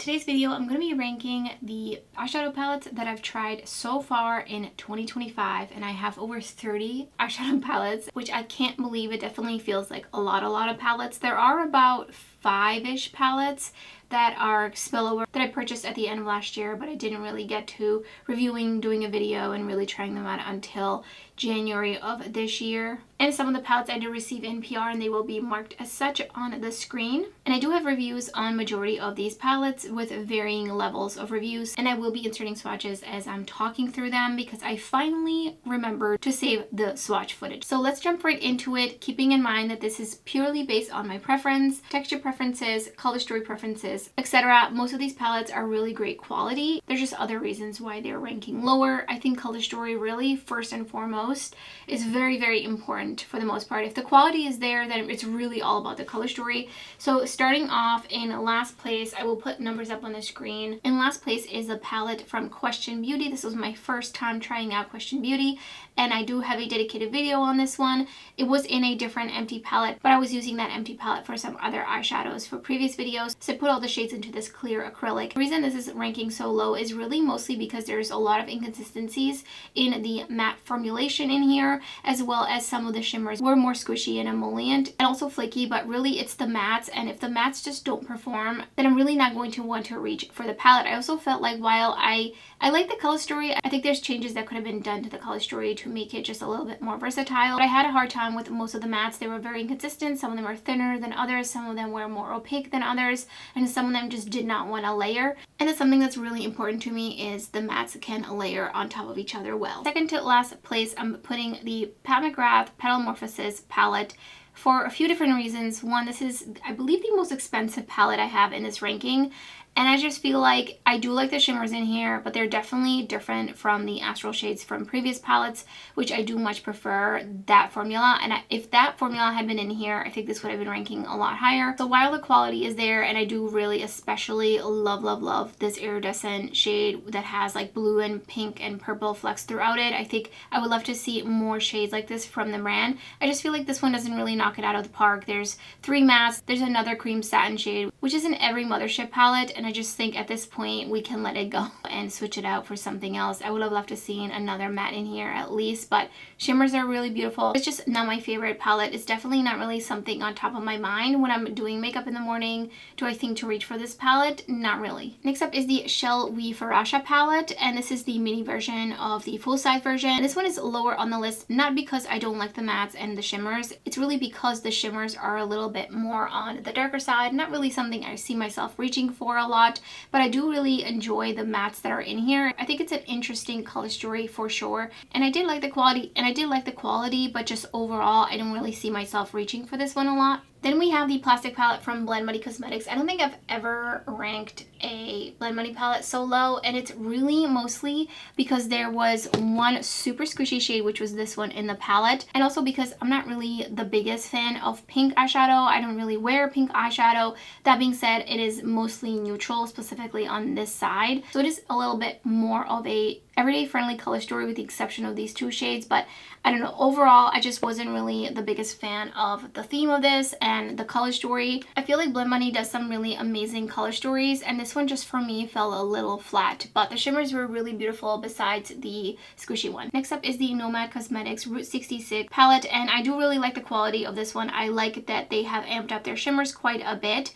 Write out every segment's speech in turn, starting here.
today's video, I'm going to be ranking the eyeshadow palettes that I've tried so far in 2025, and I have over 30 eyeshadow palettes, which I can't believe. It definitely feels like a lot of palettes. There are about 5-ish palettes that are spillover that I purchased at the end of last year, but I didn't really get to reviewing, doing a video, and really trying them out until January of this year. And some of the palettes I do receive in PR, and they will be marked as such on the screen. And I do have reviews on majority of these palettes with varying levels of reviews, and I will be inserting swatches as I'm talking through them because I finally remembered to save the swatch footage. So let's jump right into it, keeping in mind that this is purely based on my preference, texture preferences, color story preferences, etc. Most of these palettes are really great quality. There's just other reasons why they're ranking lower. I think color story really, first and foremost, is very, very important for the most part. If the quality is there, then it's really all about the color story. So starting off in last place, I will put numbers up on the screen. In last place is a palette from Question Beauty. This was my first time trying out Question Beauty, and I do have a dedicated video on this one. It was in a different empty palette, but I was using that empty palette for some other eyeshadows for previous videos. So I put all the shades into this clear acrylic. The reason this is ranking so low is really mostly because there's a lot of inconsistencies in the matte formulation in here, as well as some of the shimmers were more squishy and emollient and also flaky, but really it's the mattes, and if the mattes just don't perform, then I'm really not going to want to reach for the palette. I also felt like while I like the color story, I think there's changes that could have been done to the color story to make it just a little bit more versatile. But I had a hard time with most of the mattes. They were very inconsistent. Some of them were thinner than others, some of them were more opaque than others, and some of them just did not want to layer. And that's something that's really important to me, is the mattes can layer on top of each other well. Second to last place, I'm putting the Pat McGrath Petalmorphosis palette for a few different reasons. One, this is, I believe, the most expensive palette I have in this ranking. And I just feel like I do like the shimmers in here, but they're definitely different from the Astral shades from previous palettes, which I do much prefer that formula. And if that formula had been in here, I think this would have been ranking a lot higher. So while the quality is there, and I do really especially love this iridescent shade that has like blue and pink and purple flecks throughout it, I think I would love to see more shades like this from the brand. I just feel like this one doesn't really knock it out of the park. There's 3 mattes, there's another cream satin shade, which is in every Mothership palette, and I just think at this point we can let it go and switch it out for something else. I would have loved to see another matte in here at least, but shimmers are really beautiful. It's just not my favorite palette. It's definitely not really something on top of my mind when I'm doing makeup in the morning. Do I think to reach for this palette? Not really. Next up is the Shellwe Farasha palette, and this is the mini version of the full-size version. This one is lower on the list, not because I don't like the mattes and the shimmers. It's really because the shimmers are a little bit more on the darker side. Not really something I see myself reaching for a lot, but I do really enjoy the mattes that are in here. I think it's an interesting color story for sure, and I did like the quality, but just overall I don't really see myself reaching for this one a lot. Then we have the plastic palette from Blend Money Cosmetics. I don't think I've ever ranked a Blend Money palette so low, and it's really mostly because there was one super squishy shade, which was this one in the palette, and also because I'm not really the biggest fan of pink eyeshadow. I don't really wear pink eyeshadow. That being said, it is mostly neutral, specifically on this side, so it is a little bit more of a everyday friendly color story with the exception of these 2 shades. But I don't know, overall I just wasn't really the biggest fan of the theme of this and the color story. I feel like Blend Money does some really amazing color stories, and this one just for me fell a little flat, but the shimmers were really beautiful besides the squishy one. Next up is the Nomad Cosmetics Route 66 palette, and I do really like the quality of this one. I like that they have amped up their shimmers quite a bit.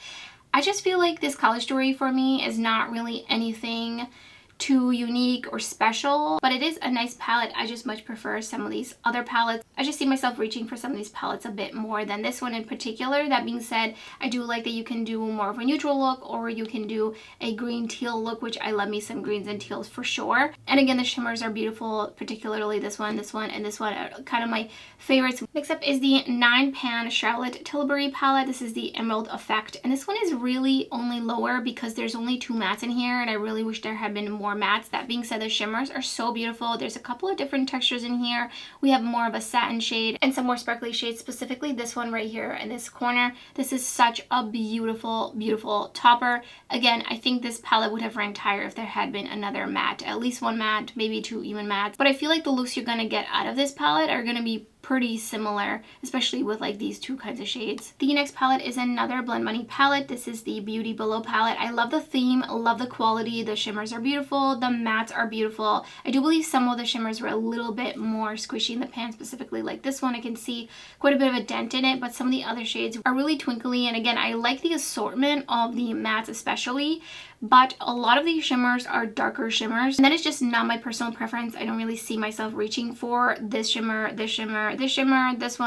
I just feel like this color story for me is not really anything too unique or special, but it is a nice palette. I just much prefer some of these other palettes. I just see myself reaching for some of these palettes a bit more than this one in particular. That being said, I do like that you can do more of a neutral look, or you can do a green teal look, which I love me some greens and teals for sure. And again, the shimmers are beautiful, particularly this one, and this one are kind of my favorites. Next up is the 9-pan Charlotte Tilbury palette. This is the Emerald Effect, and this one is really only lower because there's only 2 mattes in here, and I really wish there had been more mattes. That being said, the shimmers are so beautiful. There's a couple of different textures in here. We have more of a satin shade and some more sparkly shades, specifically this one right here in this corner. This is such a beautiful topper. Again, I think this palette would have ranked higher if there had been another matte, at least 1 matte, maybe 2 even mattes. But I feel like the looks you're gonna get out of this palette are gonna be pretty similar, especially with like these two kinds of shades. The next palette is another Blend Money palette. This is the Beauty Below palette. I love the theme, love the quality. The shimmers are beautiful, the mattes are beautiful. I do believe some of the shimmers were a little bit more squishy in the pan, specifically like this one. I can see quite a bit of a dent in it, but some of the other shades are really twinkly. And again, I like the assortment of the mattes especially, but a lot of these shimmers are darker shimmers, and that is just not my personal preference. I don't really see myself reaching for this shimmer, this shimmer, this shimmer, this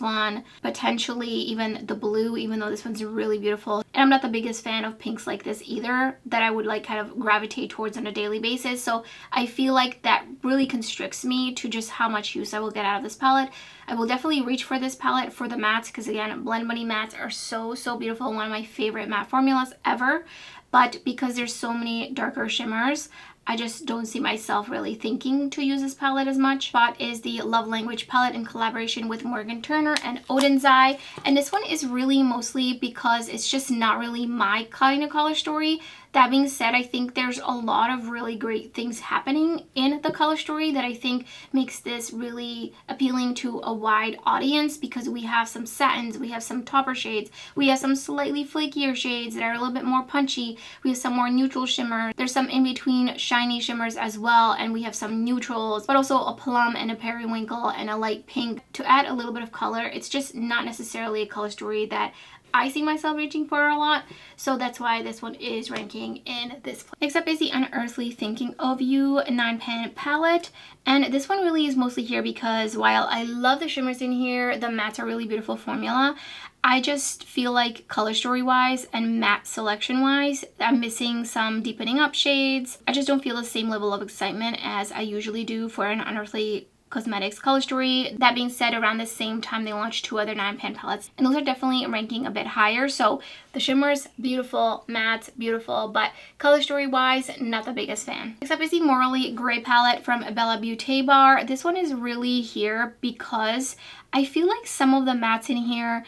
one, potentially even the blue, even though this one's really beautiful. And I'm not the biggest fan of pinks like this either, that I would like kind of gravitate towards on a daily basis. So I feel like that really constricts me to just how much use I will get out of this palette. I will definitely reach for this palette for the mattes, because again, Blend Money mattes are so beautiful. One of my favorite matte formulas ever. But because there's so many darker shimmers, I just don't see myself really thinking to use this palette as much. Spot is the Love Language palette in collaboration with Morgan Turner and Oden's Eye. And this one is really mostly because it's just not really my kind of color story. That being said, I think there's a lot of really great things happening in the color story that I think makes this really appealing to a wide audience, because we have some satins, we have some topper shades, we have some slightly flakier shades that are a little bit more punchy, we have some more neutral shimmers, there's some in-between shiny shimmers as well, and we have some neutrals, but also a plum and a periwinkle and a light pink to add a little bit of color. It's just not necessarily a color story that I see myself reaching for a lot, so that's why this one is ranking in this place. Next up is the Unearthly Thinking of You 9-pan palette, and this one really is mostly here because while I love the shimmers in here, the mattes are really beautiful formula, I just feel like color story wise and matte selection wise, I'm missing some deepening up shades. I just don't feel the same level of excitement as I usually do for an Unearthly Cosmetics color story. That being said, around the same time they launched 2 other 9-pan palettes, and those are definitely ranking a bit higher. So the shimmers, beautiful, mattes, beautiful, but color story wise, not the biggest fan. Next up is the Morally Gray palette from Bella Beaute Bar. This one is really here because I feel like some of the mattes in here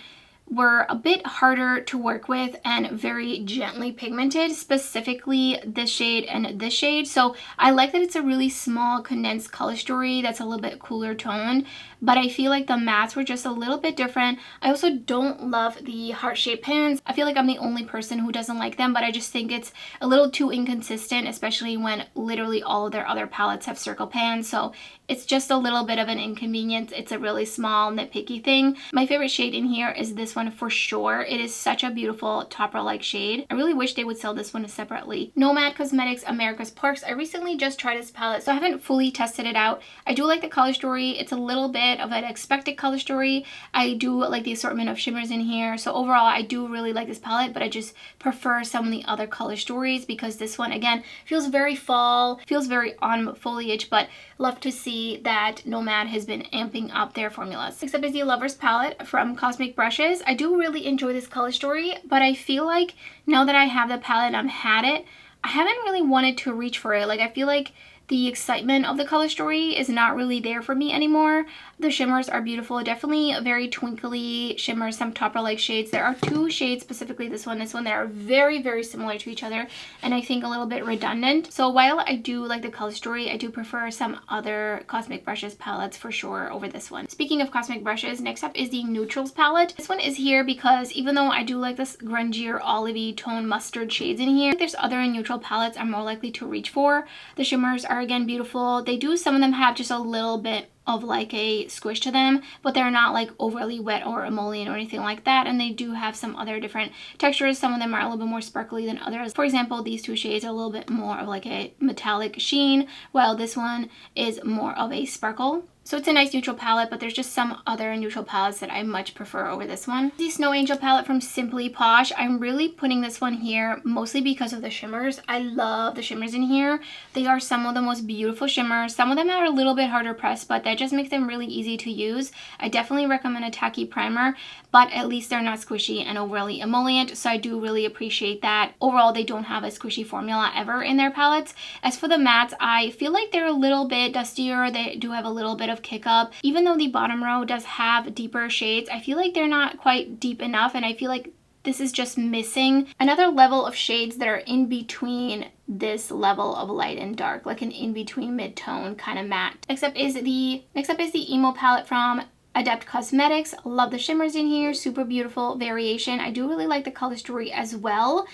were a bit harder to work with and very gently pigmented, specifically this shade and this shade. So I like that it's a really small condensed color story that's a little bit cooler toned, but I feel like the mattes were just a little bit different. I also don't love the heart-shaped pans. I feel like I'm the only person who doesn't like them, but I just think it's a little too inconsistent, especially when literally all of their other palettes have circle pans. So it's just a little bit of an inconvenience. It's a really small nitpicky thing. My favorite shade in here is this one for sure. It is such a beautiful topper-like shade. I really wish they would sell this one separately. Nomad Cosmetics America's Parks. I recently just tried this palette, so I haven't fully tested it out. I do like the color story. It's a little bit of an expected color story. I do like the assortment of shimmers in here. So overall, I do really like this palette, but I just prefer some of the other color stories because this one, again, feels very fall, feels very on foliage, but love to see that Nomad has been amping up their formulas. Next up is the Lovers palette from Cosmic Brushes. I do really enjoy this color story, but I feel like now that I have the palette and I've had it, I haven't really wanted to reach for it. Like, I feel like the excitement of the color story is not really there for me anymore. The shimmers are beautiful, definitely very twinkly shimmers, some topper-like shades. There are 2 shades, specifically this one, that are very similar to each other, and I think a little bit redundant. So while I do like the color story, I do prefer some other Cosmic Brushes palettes for sure over this one. Speaking of Cosmic Brushes, next up is the Neutrals palette. This one is here because even though I do like this grungier olivey tone mustard shades in here, there's other neutral palettes I'm more likely to reach for. The shimmers are again beautiful. They do, some of them have just a little bit of like a squish to them, but they're not like overly wet or emollient or anything like that, and they do have some other different textures. Some of them are a little bit more sparkly than others. For example, these 2 shades are a little bit more of like a metallic sheen, while this one is more of a sparkle. So it's a nice neutral palette, but there's just some other neutral palettes that I much prefer over this one. The Snow Angel palette from Simply Posh. I'm really putting this one here mostly because of the shimmers. I love the shimmers in here. They are some of the most beautiful shimmers. Some of them are a little bit harder pressed, but that just makes them really easy to use. I definitely recommend a tacky primer, but at least they're not squishy and overly emollient, so I do really appreciate that. Overall, they don't have a squishy formula ever in their palettes. As for the mattes, I feel like they're a little bit dustier. They do have a little bit of kick up. Even though the bottom row does have deeper shades, I feel like they're not quite deep enough, and I feel like this is just missing another level of shades that are in between this level of light and dark, like an in-between mid-tone kind of matte. Next up is the Emo palette from Adept Cosmetics. Love the shimmers in here. Super beautiful variation. I do really like the color story as well.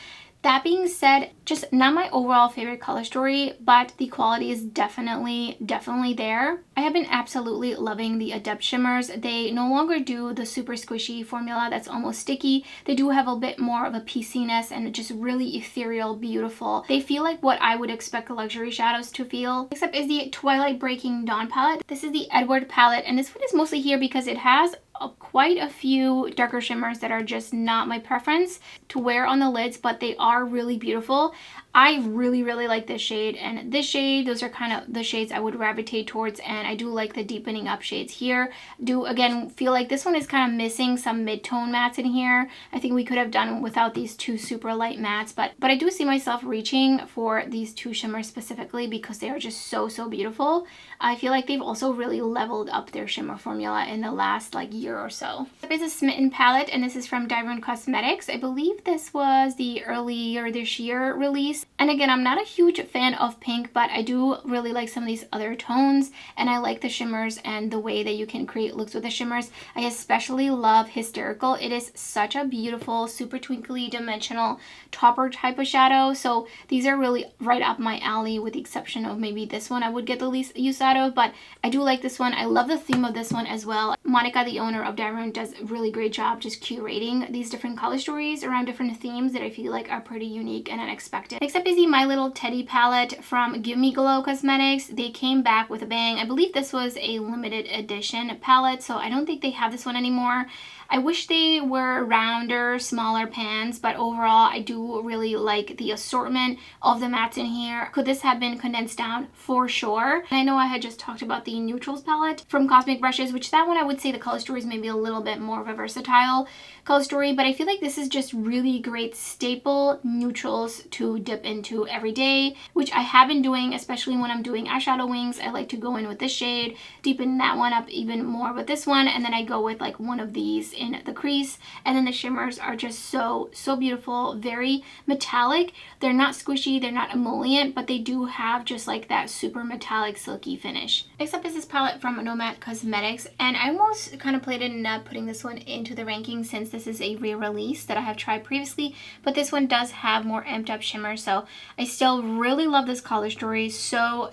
That being said, just not my overall favorite color story, but the quality is definitely there. I have been absolutely loving the Adept shimmers. They no longer do the super squishy formula that's almost sticky. They do have a bit more of a pieciness and just really ethereal, beautiful. They feel like what I would expect luxury shadows to feel. Next up is the Twilight Breaking Dawn palette. This is the Edward palette, and this one is mostly here because it has quite a few darker shimmers that are just not my preference to wear on the lids, but they are really beautiful. I really like this shade and this shade. Those are kind of the shades I would gravitate towards, and I do like the deepening up shades here. Do again feel like this one is kind of missing some mid-tone mattes in here. I think we could have done without these two super light mattes, but I do see myself reaching for these two shimmers specifically because they are just so beautiful. I feel like they've also really leveled up their shimmer formula in the last like year or so. This is a Smitten palette, and this is from Dieverune Cosmetics. I believe this was the earlier this year release. And again, I'm not a huge fan of pink, but I do really like some of these other tones, and I like the shimmers and the way that you can create looks with the shimmers. I especially love Hysterical. It is such a beautiful, super twinkly, dimensional topper type of shadow. So these are really right up my alley, with the exception of maybe this one I would get the least use out of, but I do like this one. I love the theme of this one as well. Monica, the owner of Dieverune, does a really great job just curating these different color stories around different themes that I feel like are pretty unique and unexpected. Next up is the My Little Teddy palette from Give Me Glow Cosmetics. They came back with a bang. I believe this was a limited edition palette, so I don't think they have this one anymore. I wish they were rounder, smaller pans, but overall I do really like the assortment of the mattes in here. Could this have been condensed down? For sure. And I know I had just talked about the Neutrals palette from Cosmic Brushes, which that one I would say the color story is maybe a little bit more of a versatile color story, but I feel like this is just really great staple neutrals to dip into every day, which I have been doing, especially when I'm doing eyeshadow wings. I like to go in with this shade, deepen that one up even more with this one, and then I go with like one of these in the crease, and then the shimmers are just so beautiful, very metallic. They're not squishy, they're not emollient, but they do have just like that super metallic silky finish. Next up is this palette from Nomad Cosmetics, and I almost contemplated not putting this one into the ranking since this is a re-release that I have tried previously, but this one does have more amped up shimmer, so I still really love this color story so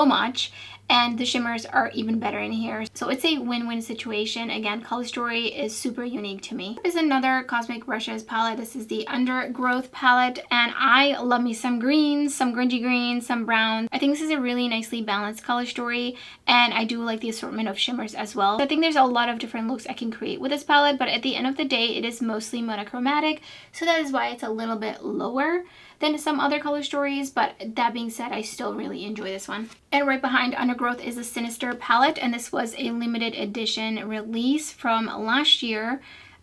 much. And the shimmers are even better in here. So it's a win-win situation. Again, color story is super unique to me. This is another Cosmic Brushes palette. This is the Undergrowth palette, and I love me some greens, some grungy greens, some browns. I think this is a really nicely balanced color story, and I do like the assortment of shimmers as well. So I think there's a lot of different looks I can create with this palette, but at the end of the day, it is mostly monochromatic, so that is why it's a little bit lower than some other color stories, but that being said, I still really enjoy this one. And right behind Undergrowth is the Sinister palette, and this was a limited edition release from last year.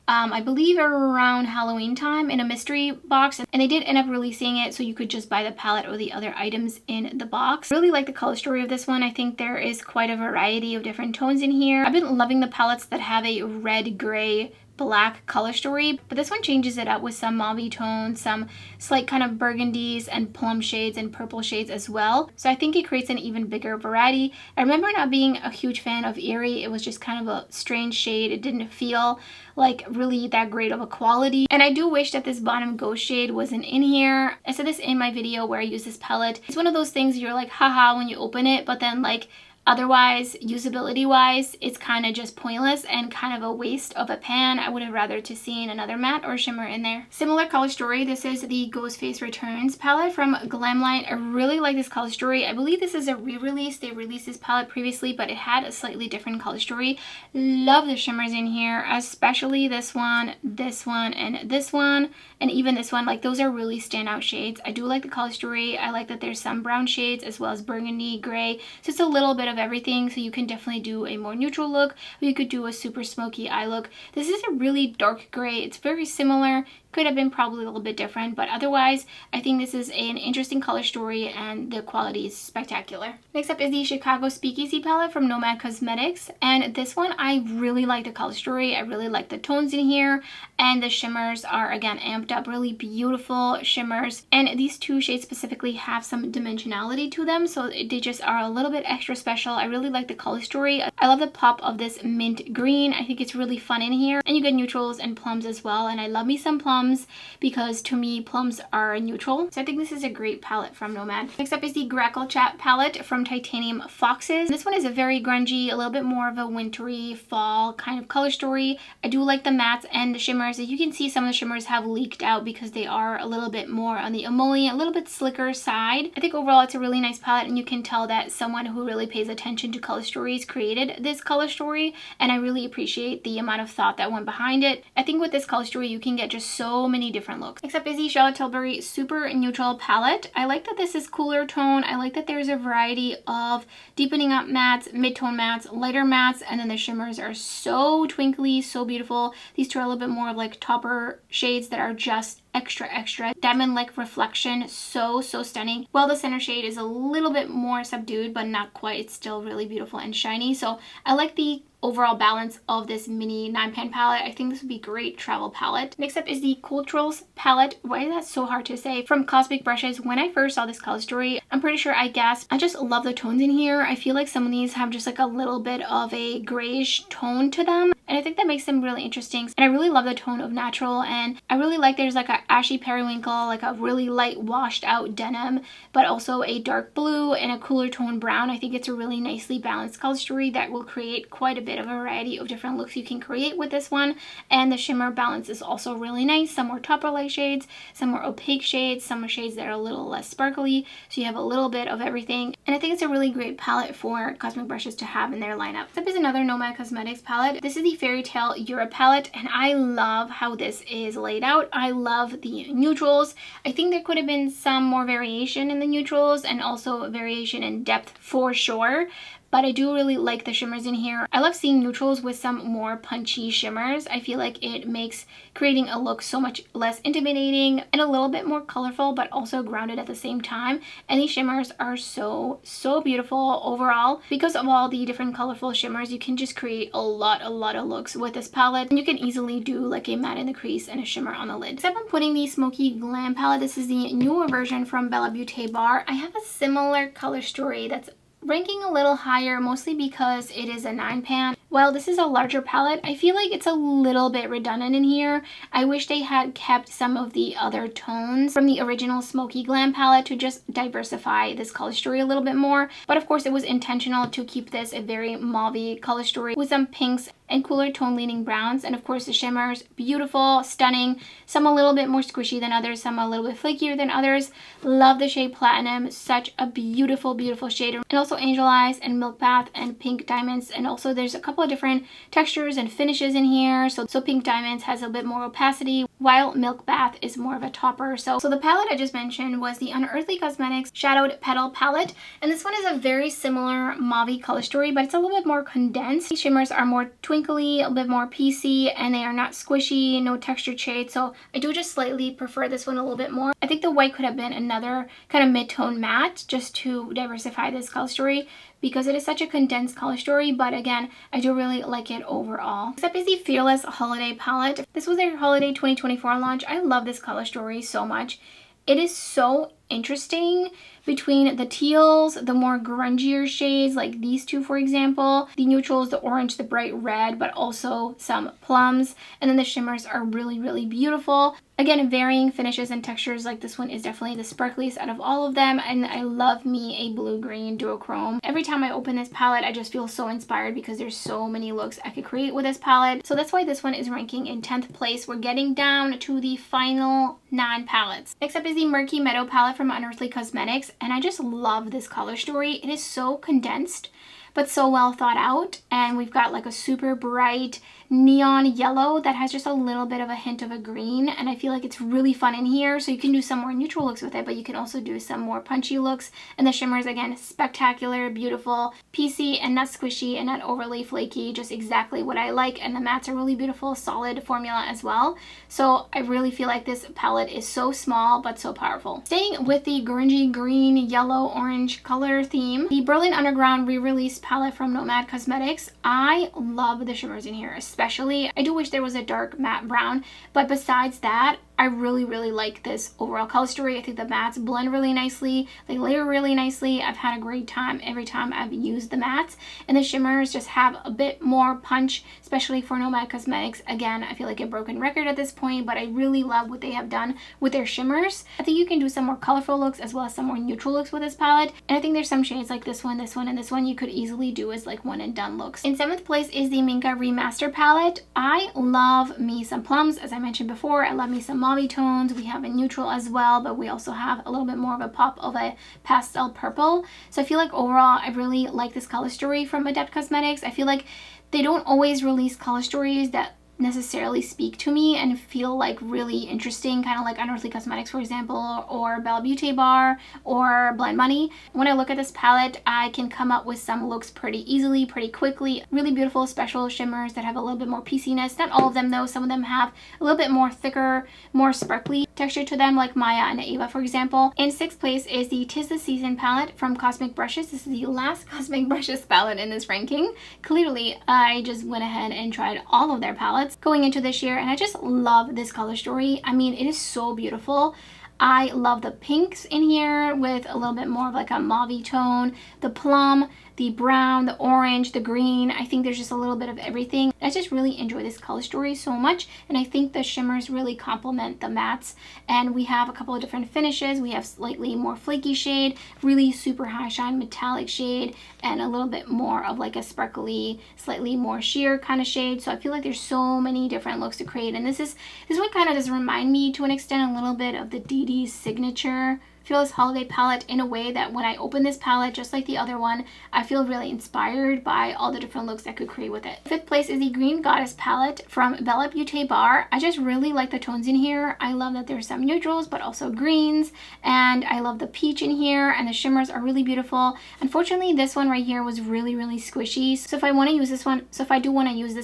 I believe around Halloween time in a mystery box, and they did end up releasing it so you could just buy the palette or the other items in the box. Really like the color story of this one. I think there is quite a variety of different tones in here. I've been loving the palettes that have a red, gray, black color story, but this one changes it up with some mauve tones, some slight kind of burgundies and plum shades and purple shades as well. So I think it creates an even bigger variety. I remember not being a huge fan of Eerie. It was just kind of a strange shade. It didn't feel like really that great of a quality, and I do wish that this bottom ghost shade wasn't in here. I said this in my video where I use this palette. It's one of those things you're like haha when you open it, but then like otherwise, usability wise, it's kind of just pointless and kind of a waste of a pan. I would have rather to seen another matte or shimmer in there. Similar color story, this is the Ghostface Returns palette from Glam. I really like this color story. I believe this is a re-release. They released this palette previously, but it had a slightly different color story. Love the shimmers in here, especially this one, and this one, and even this one. Like, those are really standout shades. I do like the color story. I like that there's some brown shades as well as burgundy, gray. So it's a little bit of everything, so you can definitely do a more neutral look, or you could do a super smoky eye look. This is a really dark gray. It's very similar could have been probably a little bit different, but otherwise I think this is an interesting color story and the quality is spectacular. Next up is the Chicago Speakeasy palette from Nomad Cosmetics, and this one I really like the color story. I really like the tones in here, and the shimmers are again amped up, really beautiful shimmers, and these two shades specifically have some dimensionality to them, so they just are a little bit extra special. I really like the color story. I love the pop of this mint green. I think it's really fun in here, and you get neutrals and plums as well, and I love me some plums because to me plums are neutral, so I think this is a great palette from Nomad. Next up is the Grackle Chat palette from Titanium Foxes. This one is a very grungy, a little bit more of a wintry fall kind of color story. I do like the mattes and the shimmers. As you can see, some of the shimmers have leaked out because they are a little bit more on the emollient, a little bit slicker side. I think overall it's a really nice palette, and you can tell that someone who really pays attention to color stories created this color story, and I really appreciate the amount of thought that went behind it. I think with this color story you can get just so many different looks. Next up is the Charlotte Tilbury Super Neutral palette. I like that this is cooler tone. I like that there's a variety of deepening up mattes, mid-tone mattes, lighter mattes, and then the shimmers are so twinkly, so beautiful. These two are a little bit more of like topper shades that are just extra diamond-like reflection, so stunning. Well, the center shade is a little bit more subdued, but not quite. It's still really beautiful and shiny, so I like the overall balance of this mini 9-pan palette. I think this would be a great travel palette. Next up is the Culturals palette. Why is that so hard to say? From Cosmic Brushes. When I first saw this color story, I'm pretty sure I gasped. I just love the tones in here. I feel like some of these have just like a little bit of a grayish tone to them, and I think that makes them really interesting. And I really love the tone of natural, and I really like there's like a ashy periwinkle, like a really light washed out denim, but also a dark blue and a cooler tone brown. I think it's a really nicely balanced color story that will create quite a bit of a variety of different looks you can create with this one. And the shimmer balance is also really nice. Some more topper light shades, some more opaque shades, some more shades that are a little less sparkly, so you have a little bit of everything. And I think it's a really great palette for Cosmic Brushes to have in their lineup. Next up is another Nomad Cosmetics palette. This is the Fairy Tale Europe palette, and I love how this is laid out. I love the neutrals. I think there could have been some more variation in the neutrals and also variation in depth for sure, but I do really like the shimmers in here. I love seeing neutrals with some more punchy shimmers. I feel like it makes creating a look so much less intimidating and a little bit more colorful, but also grounded at the same time. And these shimmers are so beautiful overall. Because of all the different colorful shimmers, you can just create a lot of looks with this palette. And you can easily do like a matte in the crease and a shimmer on the lid. Except I'm putting the Smoky Glam palette. This is the newer version from Bella Beaute Bar. I have a similar color story that's ranking a little higher, mostly because it is a 9-pan. While this is a larger palette, I feel like it's a little bit redundant in here. I wish they had kept some of the other tones from the original Smoky Glam palette to just diversify this color story a little bit more. But of course it was intentional to keep this a very mauve-y color story with some pinks and cooler tone leaning browns. And of course the shimmers, beautiful, stunning. Some a little bit more squishy than others, some a little bit flakier than others. Love the shade Platinum, such a beautiful shade. And also Angel Eyes and Milk Bath and Pink Diamonds. And also there's a couple of different textures and finishes in here. So Pink Diamonds has a bit more opacity, while Milk Bath is more of a topper. So the palette I just mentioned was the Unearthly Cosmetics Shadowed Petal palette. And this one is a very similar mauve color story, but it's a little bit more condensed. These shimmers are more twinkly, a bit more piecey, and they are not squishy, no textured shade. So I do just slightly prefer this one a little bit more. I think the white could have been another kind of mid-tone matte just to diversify this color story, because it is such a condensed color story, but again, I do really like it overall. Next up is the Fearless Holiday palette. This was their holiday 2024 launch. I love this color story so much. It is so interesting between the teals, the more grungier shades like these two for example, the neutrals, the orange, the bright red, but also some plums, and then the shimmers are really beautiful. Again, varying finishes and textures. Like this one is definitely the sparkliest out of all of them, and I love me a blue-green duochrome. Every time I open this palette, I just feel so inspired because there's so many looks I could create with this palette. So that's why this one is ranking in 10th place. We're getting down to the final 9 palettes. Next up is the Murky Meadow palette from Unearthly Cosmetics, and I just love this color story. It is so condensed, but so well thought out. And we've got like a super bright neon yellow that has just a little bit of a hint of a green, and I feel like it's really fun in here. So you can do some more neutral looks with it, but you can also do some more punchy looks. And the shimmers, again, spectacular, beautiful, piecey and not squishy and not overly flaky, just exactly what I like. And the mattes are really beautiful, solid formula as well. So I really feel like this palette is so small but so powerful. Staying with the grungy green, yellow, orange color theme, the Berlin Underground re-release palette from Nomad Cosmetics. I love the shimmers in here, especially. I do wish there was a dark matte brown, but besides that, I really like this overall color story. I think the mattes blend really nicely. They layer really nicely. I've had a great time every time I've used the mattes. And the shimmers just have a bit more punch, especially for Nomad Cosmetics. Again, I feel like a broken record at this point, but I really love what they have done with their shimmers. I think you can do some more colorful looks as well as some more neutral looks with this palette. And I think there's some shades like this one, and this one you could easily do as like one and done looks. In 7th place is the Minka Remaster palette. I love me some plums. As I mentioned before, I love me some mauve tones. We have a neutral as well, but we also have a little bit more of a pop of a pastel purple. So I feel like overall I really like this color story from Adept Cosmetics. I feel like they don't always release color stories that necessarily speak to me and feel like really interesting, kind of like Unearthly Cosmetics, for example, or Bella Beaute Bar or Blind Money. When I look at this palette, I can come up with some looks pretty easily, pretty quickly. Really beautiful special shimmers that have a little bit more pieciness. Not all of them though. Some of them have a little bit more thicker, more sparkly texture to them, like Maya and Ava, for example. In 6th place is the 'Tis the Season palette from Cosmic Brushes. This is the last Cosmic Brushes palette in this ranking. Clearly, I just went ahead and tried all of their palettes going into this year, and I just love this color story. I mean, it is so beautiful. I love the pinks in here with a little bit more of like a mauve tone, the plum, the brown, the orange, the green. I think there's just a little bit of everything. I just really enjoy this color story so much, and I think the shimmers really complement the mattes. And we have a couple of different finishes. We have slightly more flaky shade, really super high shine metallic shade, and a little bit more of like a sparkly, slightly more sheer kind of shade. So I feel like there's so many different looks to create, and this one kind of does remind me to an extent a little bit of the Dede signature Fearless Holiday palette in a way that when I open this palette, just like the other one, I feel really inspired by all the different looks I could create with it. 5th place is the Green Goddess palette from Bella Beaute Bar. I just really like the tones in here. I love that there's some neutrals but also greens, and I love the peach in here, and the shimmers are really beautiful. Unfortunately, this one right here was really squishy, so if I want to use this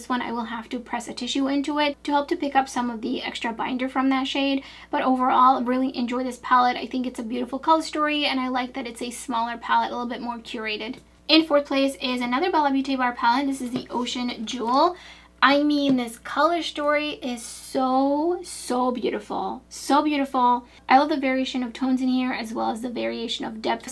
one, I will have to press a tissue into it to help to pick up some of the extra binder from that shade. But overall, I really enjoy this palette. I think it's a beautiful color story, and I like that it's a smaller palette, a little bit more curated. In 4th place is another Bella Beaute Bar palette. This is the Ocean Jewel. I mean, this color story is so beautiful. So beautiful. I love the variation of tones in here as well as the variation of depth.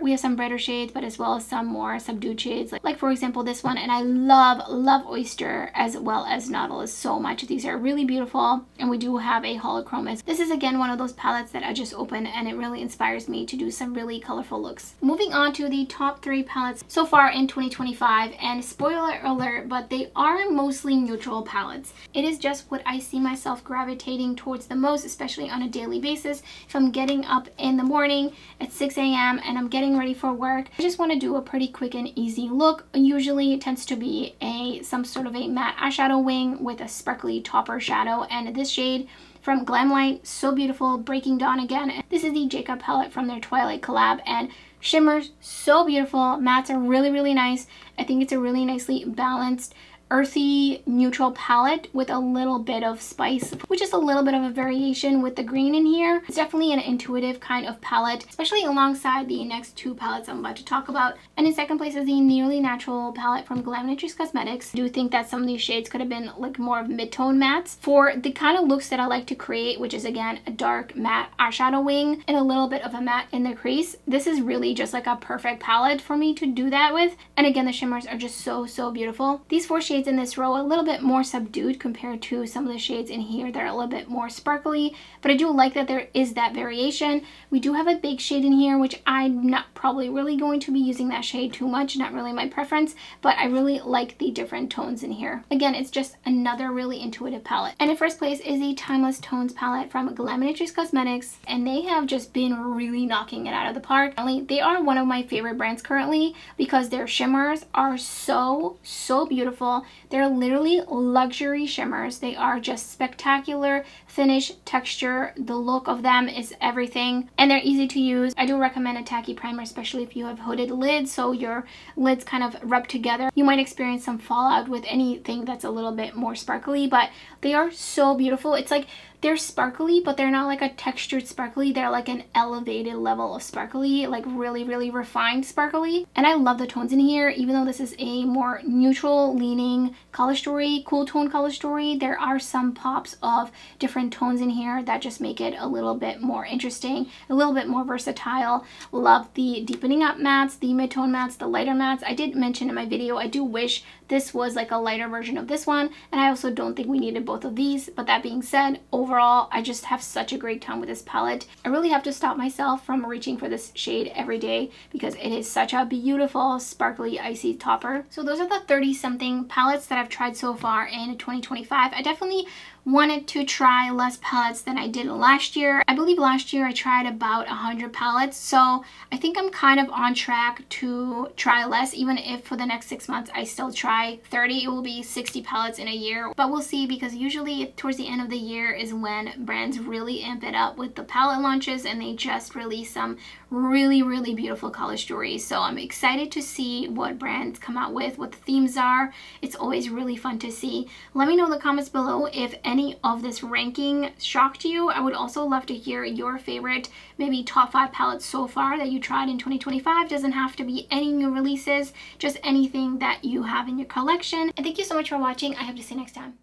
We have some brighter shades, but as well as some more subdued shades, like for example this one. And I love Oyster as well as Nautilus so much. These are really beautiful, and we do have a holochromist. This is again one of those palettes that I just opened, and it really inspires me to do some really colorful looks. Moving on to the top 3 palettes so far in 2025, and spoiler alert, but they are mostly neutral palettes. It is just what I see myself gravitating towards the most, especially on a daily basis. If I'm getting up in the morning at 6 a.m. and I'm getting ready for work, I just want to do a pretty quick and easy look. Usually it tends to be some sort of a matte eyeshadow wing with a sparkly topper shadow, and this shade from Glam, so beautiful, Breaking Dawn again. This is the Jacob palette from their Twilight collab, and shimmers so beautiful. Mattes are really nice. I think it's a really nicely balanced earthy neutral palette with a little bit of spice, which is a little bit of a variation with the green in here. It's definitely an intuitive kind of palette, especially alongside the next 2 palettes I'm about to talk about. And in 2nd place is the Nearly Natural palette from Glaminatrix Cosmetics. I do think that some of these shades could have been like more of mid-tone mattes for the kind of looks that I like to create, which is again a dark matte eyeshadow wing and a little bit of a matte in the crease. This is really just like a perfect palette for me to do that with. And again, the shimmers are just so beautiful. These 4 shades in this row are a little bit more subdued compared to some of the shades in here that are a little bit more sparkly, but I do like that there is that variation. We do have a big shade in here, which I'm not probably really going to be using that shade too much, not really my preference, but I really like the different tones in here. Again, it's just another really intuitive palette. And in first place is the Timeless Tones palette from Glaminatrix Cosmetics, and they have just been really knocking it out of the park. They are one of my favorite brands currently because their shimmers are so beautiful. They're literally luxury shimmers. They are just spectacular finish, texture. The look of them is everything, and they're easy to use. I do recommend a tacky primer, especially if you have hooded lids, so your lids kind of rub together. You might experience some fallout with anything that's a little bit more sparkly, but they are so beautiful. It's like they're sparkly, but they're not like a textured sparkly. They're like an elevated level of sparkly, like really refined sparkly. And I love the tones in here. Even though this is a more neutral leaning color story, cool tone color story, there are some pops of different tones in here that just make it a little bit more interesting, a little bit more versatile. Love the deepening up mattes, the mid-tone mattes, the lighter mattes. I did mention in my video, I do wish this was like a lighter version of this one, and I also don't think we needed both of these. But that being said, overall, I just have such a great time with this palette. I really have to stop myself from reaching for this shade every day because it is such a beautiful, sparkly, icy topper. So those are the 30-something palettes that I've tried so far in 2025. I definitely wanted to try less palettes than I did last year. I believe last year I tried about 100 palettes, so I think I'm kind of on track to try less. Even if for the next 6 months I still try 30, it will be 60 palettes in a year. But we'll see, because usually towards the end of the year is when brands really amp it up with the palette launches, and they just release some really beautiful color stories. So I'm excited to see what brands come out with, what the themes are. It's always really fun to see. Let me know in the comments below if any of this ranking shocked you. I would also love to hear your favorite, maybe top 5 palettes so far that you tried in 2025. Doesn't have to be any new releases, just anything that you have in your collection. And thank you so much for watching. I hope to see you next time.